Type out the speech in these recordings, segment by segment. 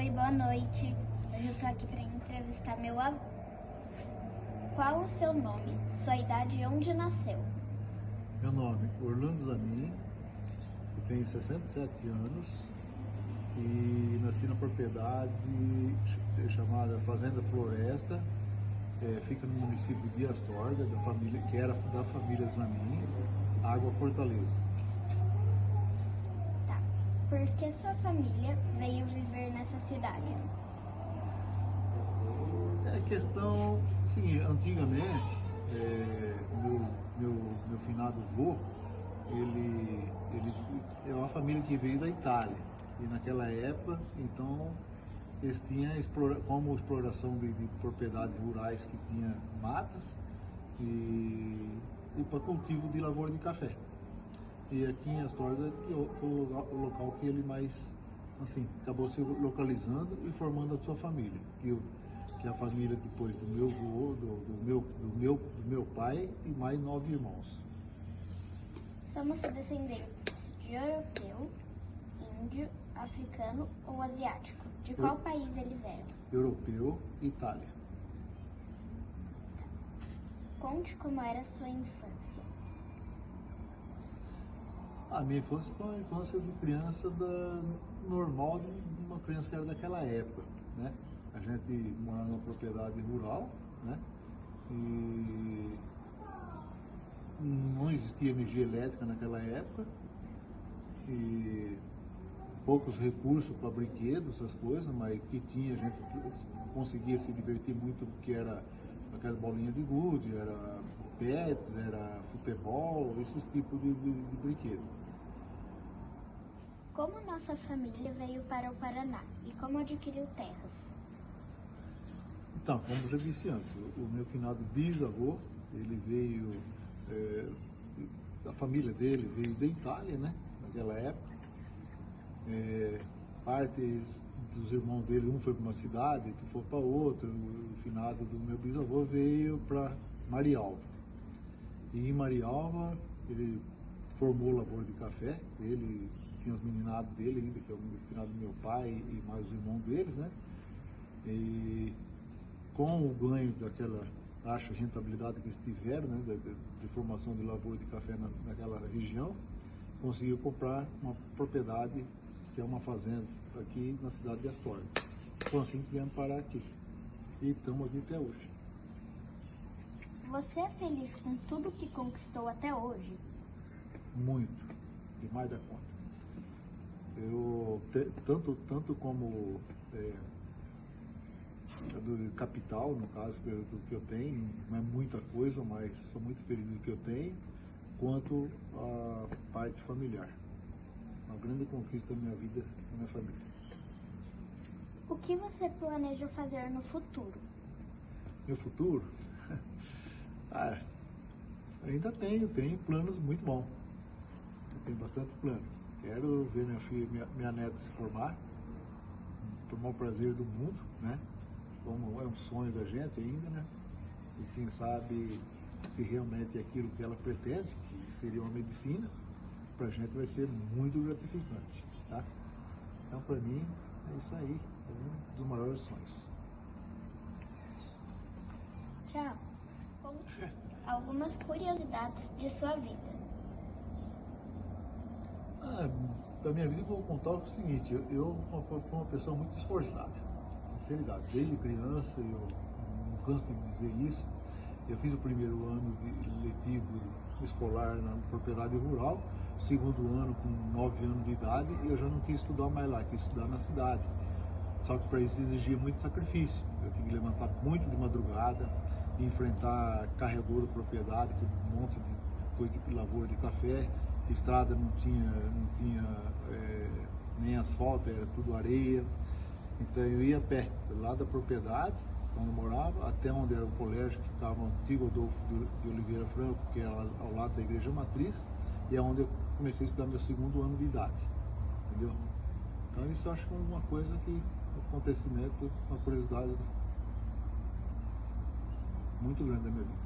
Oi, boa noite. Hoje eu tô aqui para entrevistar meu avô. Qual o seu nome, sua idade e onde nasceu? Meu nome é Orlando Zanin, eu tenho 67 anos e nasci na propriedade chamada Fazenda Floresta, fica no município de Astorga, que era da família Zanin, Água Fortaleza. Tá. Por que sua família veio viver nessa cidade? É questão, sim, antigamente, meu finado avô, ele é uma família que veio da Itália. E naquela época, então, eles tinham como exploração de propriedades rurais que tinha matas e para cultivo de lavoura de café. E aqui em Astorga foi o local que ele mais, assim, acabou se localizando e formando a sua família. Que é a família depois do meu avô, do meu pai e mais 9 irmãos. Somos descendentes de europeu, índio, africano ou asiático? De qual país eles eram? Europeu e Itália. Conte como era a sua infância. A minha infância foi uma infância de criança normal de uma criança que era daquela época, né? A gente morava numa propriedade rural, né? E não existia energia elétrica naquela época e poucos recursos para brinquedos, essas coisas, mas que tinha, a gente conseguia se divertir muito porque era aquelas bolinhas de gude, era pets, era futebol, esses tipos de brinquedos. Como nossa família veio para o Paraná e como adquiriu terras? Então, como eu já disse antes, o meu finado bisavô, ele veio, a família dele veio da Itália, né, naquela época. Parte dos irmãos dele, um foi para uma cidade, outro foi para outra. O finado do meu bisavô veio para Marialva. E em Marialva, ele formou lavoura de café, ele tinha os meninados dele ainda, que é o finado do meu pai e mais os irmãos deles, né? E com o ganho daquela, acho, rentabilidade que eles tiveram, né, de formação de lavoura de café naquela região, conseguiu comprar uma propriedade, que é uma fazenda, aqui na cidade de Astorga. Então assim que viemos parar aqui. E estamos aqui até hoje. Você é feliz com tudo que conquistou até hoje? Muito, demais da conta. Eu, tanto como do capital, no caso, do que eu tenho, não é muita coisa, mas sou muito feliz do que eu tenho, quanto a parte familiar. Uma grande conquista da minha vida, da minha família. O que você planeja fazer no futuro? Meu futuro? Ainda tenho planos muito bons. Eu tenho bastante planos. Quero ver minha neta se formar, por maior prazer do mundo, né? Como é um sonho da gente ainda, né? E quem sabe se realmente é aquilo que ela pretende, que seria uma medicina, pra gente vai ser muito gratificante, tá? Então, pra mim, é isso aí, é um dos maiores sonhos. Tchau. Conte algumas curiosidades de sua vida. Da minha vida eu vou contar o seguinte, eu fui uma pessoa muito esforçada, sinceridade, desde criança, eu não canso de dizer isso. Eu fiz o primeiro ano letivo escolar na propriedade rural, segundo ano com 9 anos de idade, eu já não quis estudar mais lá, quis estudar na cidade. Só que para isso exigia muito sacrifício. Eu tinha que levantar muito de madrugada, enfrentar carregador da propriedade, um monte de coisa de lavoura de café, estrada não tinha nem asfalto, era tudo areia. Então eu ia a pé, lá da propriedade, onde eu morava, até onde era o colégio, que ficava o antigo Adolfo de Oliveira Franco, que era ao lado da igreja matriz, e é onde eu comecei a estudar meu segundo ano de idade, entendeu? Então isso eu acho que é uma coisa que, um acontecimento, uma curiosidade muito grande da minha vida.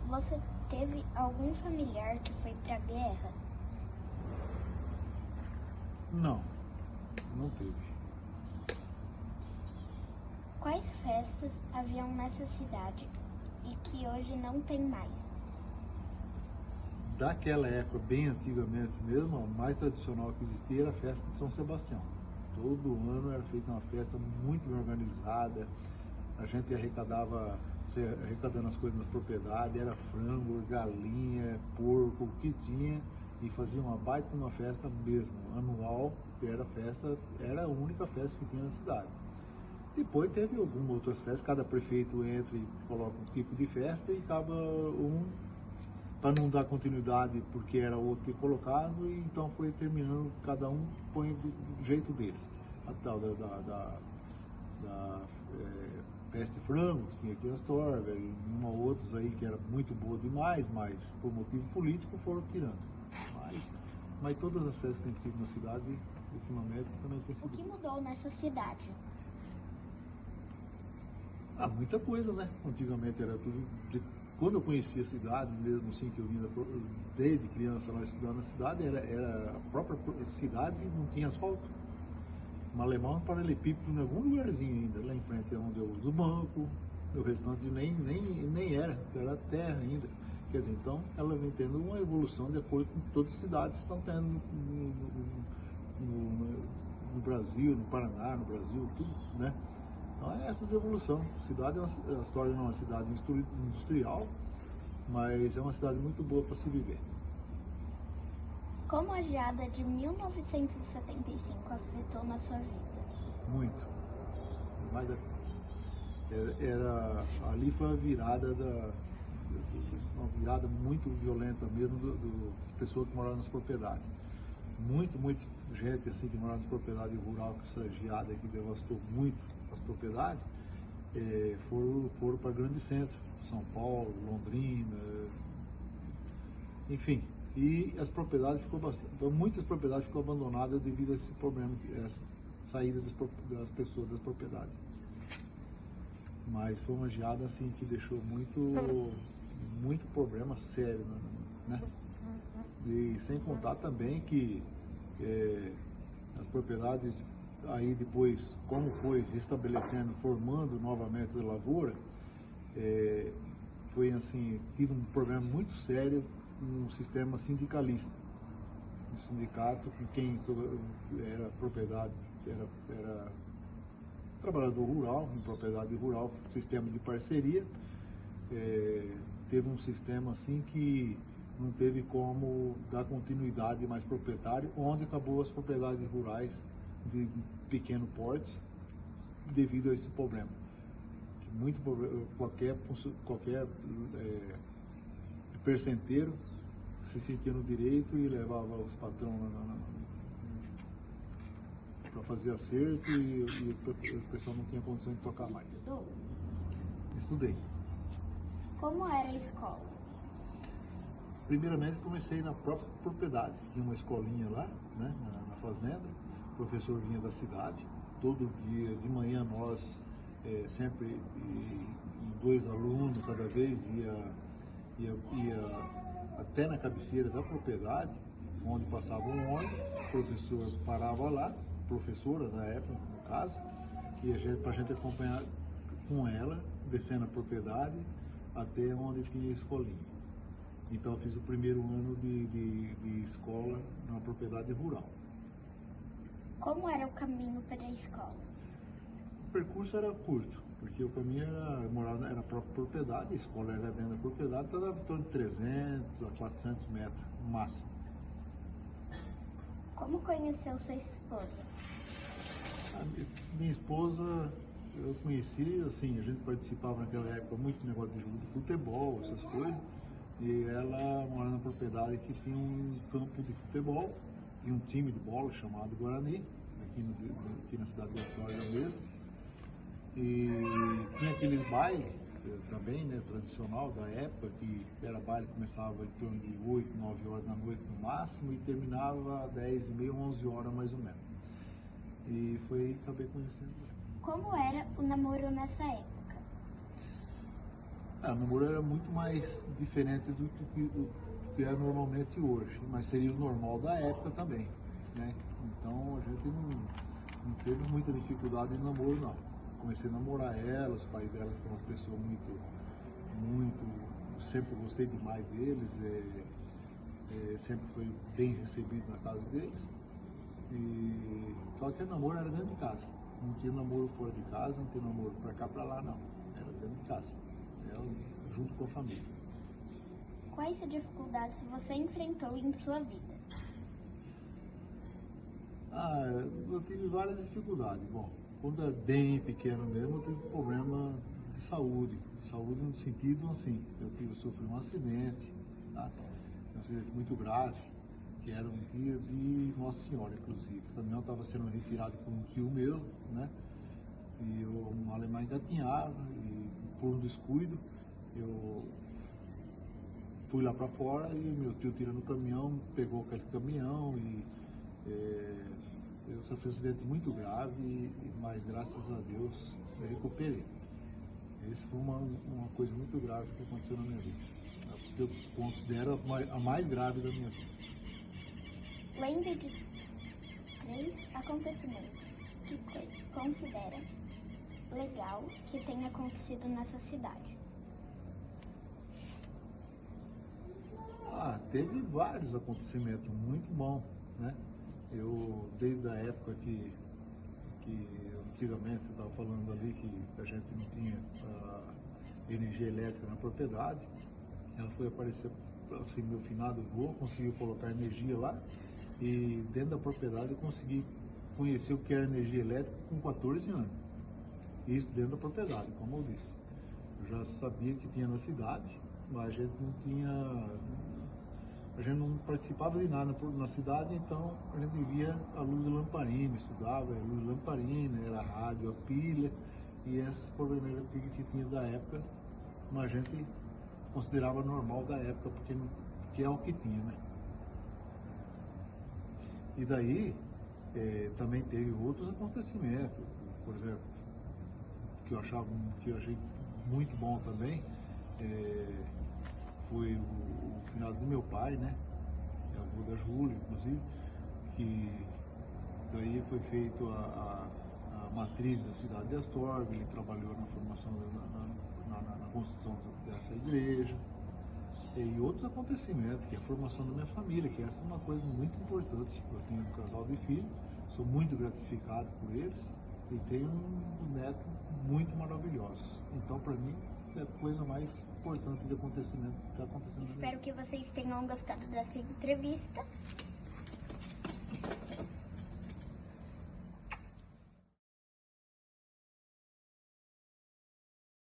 Você teve algum familiar que foi pra guerra? Não teve. Quais festas haviam nessa cidade e que hoje não tem mais? Daquela época, bem antigamente mesmo, a mais tradicional que existia era a festa de São Sebastião. Todo ano era feita uma festa muito bem organizada, a gente arrecadando as coisas nas propriedades, era frango, galinha, porco, o que tinha, e fazia uma baita uma festa mesmo, anual, era a única festa que tinha na cidade. Depois teve algumas outras festas, cada prefeito entra e coloca um tipo de festa e acaba para não dar continuidade porque era outro ter colocado, e então foi terminando, cada um põe do jeito deles. A tal da festa de frango, que tinha aqui as torgas, e uma outras aí que era muito boa demais, mas por motivo político foram tirando. Mas todas as festas que a gente teve na cidade, ultimamente, também tem sido. O que mudou nessa cidade? Muita coisa, né? Antigamente era tudo. Quando eu conheci a cidade, mesmo assim que eu vinha desde criança lá estudando na cidade, era a própria cidade, não tinha asfalto. Malemão, um paralelepípedo em algum lugarzinho ainda, lá em frente é onde eu uso o banco, o restante nem era terra ainda. Quer dizer, então ela vem tendo uma evolução de acordo com que todas as cidades estão tendo no Brasil, no Paraná, no Brasil, tudo, né? Então é essa evolução. A cidade a história não é uma cidade industrial, mas é uma cidade muito boa para se viver. Como a geada de 1975 afetou na sua vida? Muito. Mas ali foi a virada uma virada muito violenta mesmo das pessoas que moravam nas propriedades. Muita gente assim que morava nas propriedades rurais, com essa geada que devastou muito as propriedades, foram para grandes centros, São Paulo, Londrina, enfim. E as propriedades muitas propriedades ficou abandonadas devido a esse problema, essa saída das pessoas das propriedades. Mas foi uma geada assim que deixou muito problema sério, né? E sem contar também que as propriedades aí depois, como foi restabelecendo, formando novamente a lavoura, foi assim, tido um problema muito sério no sistema sindicalista. O sindicato, com quem era propriedade, era trabalhador rural, em propriedade rural, sistema de parceria, teve um sistema assim que não teve como dar continuidade mais proprietário, onde acabou as propriedades rurais de pequeno porte devido a esse problema. Qualquer percenteiro se sentia no direito e levava os patrões para fazer acerto e o pessoal não tinha condição de tocar mais. Estudei. Como era a escola? Primeiramente comecei na própria propriedade, tinha uma escolinha lá, né, na fazenda, o professor vinha da cidade, todo dia de manhã nós sempre em 2 alunos cada vez ia até na cabeceira da propriedade, onde passava um ônibus, o professor parava lá, professora na época no caso, e para a gente acompanhar com ela, descendo a propriedade até onde tinha a escolinha. Então eu fiz o primeiro ano de escola na propriedade rural. Como era o caminho para a escola? O percurso era curto, porque o caminho era a própria propriedade, a escola era dentro da propriedade, então dava em torno de 300 a 400 metros no máximo. Como conheceu sua esposa? Minha esposa eu conheci, assim, a gente participava naquela época muito negócio de jogo de futebol, essas coisas, e ela morava na propriedade que tinha um campo de futebol e um time de bola chamado Guarani, aqui na cidade da História mesmo, e tinha aqueles bailes também, né, tradicional da época, que era baile que começava em torno de 8, 9 horas da noite no máximo e terminava às 10h30, 11 horas mais ou menos. E foi aí que acabei conhecendo. Como era o namoro nessa época? O namoro era muito mais diferente do que é normalmente hoje, mas seria o normal da época também, né? Então a gente não teve muita dificuldade em namoro, não. comecei a namorar ela, os pais dela foram uma pessoa sempre gostei demais deles, sempre foi bem recebido na casa deles. E só que o namoro era dentro de casa, não tinha namoro fora de casa, não tinha namoro pra cá, pra lá, não, era dentro de casa, ela junto com a família. Quais dificuldades você enfrentou em sua vida? Eu tive várias dificuldades. Bom, quando era bem pequeno mesmo, eu tive problema de saúde. Saúde no sentido assim, eu sofri um acidente, tá? Um acidente muito grave, que era um dia de Nossa Senhora, inclusive. O caminhão estava sendo retirado por um tio meu, né? E um alemão engatinhava, e por um descuido, eu fui lá para fora e meu tio tirando o caminhão, pegou aquele caminhão e eu sofri um acidente muito grave, mas graças a Deus eu recuperei. Essa foi uma coisa muito grave que aconteceu na minha vida. Eu considero a mais grave da minha vida. Lembre de 3 acontecimentos que considera legal que tenha acontecido nessa cidade. Teve vários acontecimentos muito bons, né? Eu, desde a época que antigamente eu estava falando ali que a gente não tinha energia elétrica na propriedade, ela foi aparecer, assim, meu finado avô conseguiu colocar energia lá e dentro da propriedade eu consegui conhecer o que era energia elétrica com 14 anos. Isso dentro da propriedade, como eu disse. Eu já sabia que tinha na cidade, mas a gente não participava de nada na cidade, então a gente via a luz de lamparina, estudava a luz de lamparina, era a rádio, a pilha, e essa problemas que tinha da época, mas a gente considerava normal da época, porque é o que tinha, né? E daí também teve outros acontecimentos, por exemplo, que eu achei muito bom também, foi o finado do meu pai, né? Avô da Júlia, inclusive, que daí foi feito a matriz da cidade de Astorga, ele trabalhou na formação, na construção dessa igreja, e outros acontecimentos, que é a formação da minha família, que essa é uma coisa muito importante. Eu tenho um casal de filhos, sou muito gratificado por eles, e tenho um neto muito maravilhosos. Então, para mim, é a coisa mais importante de acontecimento que está acontecendo. Espero que vocês tenham gostado dessa entrevista.